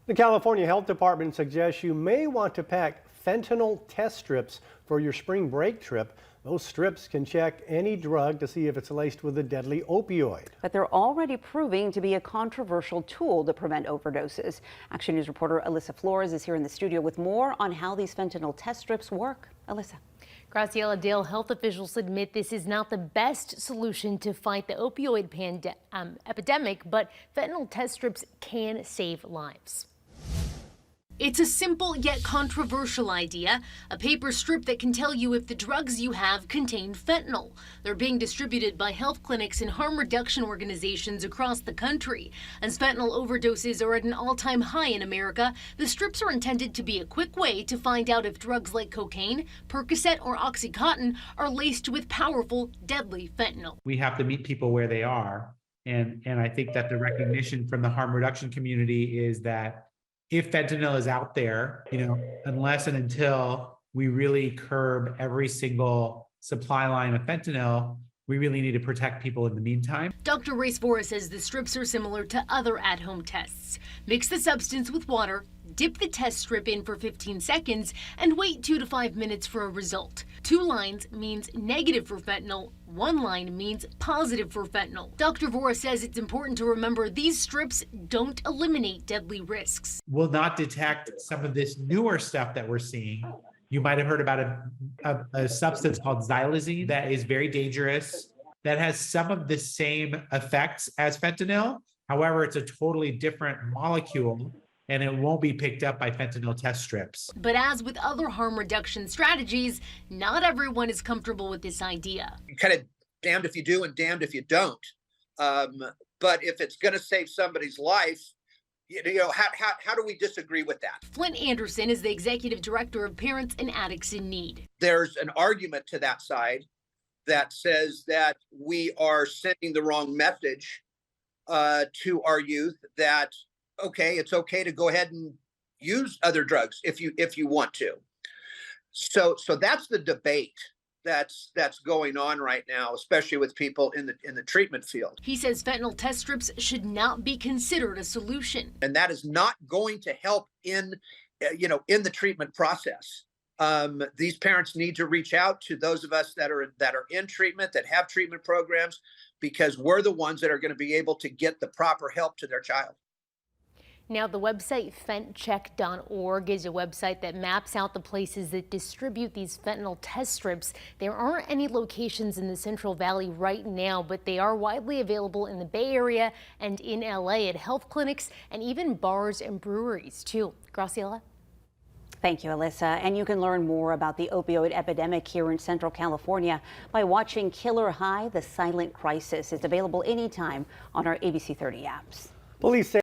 The California Health Department suggests you may want to pack fentanyl test strips for your spring break trip. Those strips can check any drug to see if it's laced with a deadly opioid. But they're already proving to be a controversial tool to prevent overdoses. Action News reporter Alyssa Flores is here in the studio with more on how these fentanyl test strips work. Alyssa. Graciela Dale, health officials admit this is not the best solution to fight the opioid epidemic, but fentanyl test strips can save lives. It's a simple yet controversial idea, a paper strip that can tell you if the drugs you have contain fentanyl. They're being distributed by health clinics and harm reduction organizations across the country. As fentanyl overdoses are at an all-time high in America, the strips are intended to be a quick way to find out if drugs like cocaine, Percocet, or Oxycontin are laced with powerful, deadly fentanyl. We have to meet people where they are. And I think that the recognition from the harm reduction community is that if fentanyl is out there, unless and until we really curb every single supply line of fentanyl, we really need to protect people in the meantime. Dr. Racevora says the strips are similar to other at-home tests. Mix the substance with water, dip the test strip in for 15 seconds, and wait 2 to 5 minutes for a result. 2 lines means negative for fentanyl. 1 line means positive for fentanyl. Dr. Vora says it's important to remember these strips don't eliminate deadly risks. Will not detect some of this newer stuff that we're seeing. You might have heard about a substance called xylazine that is very dangerous, that has some of the same effects as fentanyl. However, it's a totally different molecule, and it won't be picked up by fentanyl test strips. But as with other harm reduction strategies, not everyone is comfortable with this idea. You're kind of damned if you do and damned if you don't. But if it's going to save somebody's life, how do we disagree with that? Flint Anderson is the executive director of Parents and Addicts in Need. There's an argument to that side that says that we are sending the wrong message to our youth that, okay, it's okay to go ahead and use other drugs if you want to. So that's the debate that's going on right now, especially with people in the treatment field. He says fentanyl test strips should not be considered a solution. And that is not going to help in the treatment process. These parents need to reach out to those of us that are in treatment, that have treatment programs, because we're the ones that are going to be able to get the proper help to their child. Now, the website Fentcheckorg is a website that maps out the places that distribute these fentanyl test strips. There aren't any locations in the Central Valley right now, but they are widely available in the Bay Area and in LA at health clinics and even bars and breweries, too. Graciela? Thank you, Alyssa. And you can learn more about the opioid epidemic here in Central California by watching Killer High, The Silent Crisis. It's available anytime on our ABC 30 apps. Police say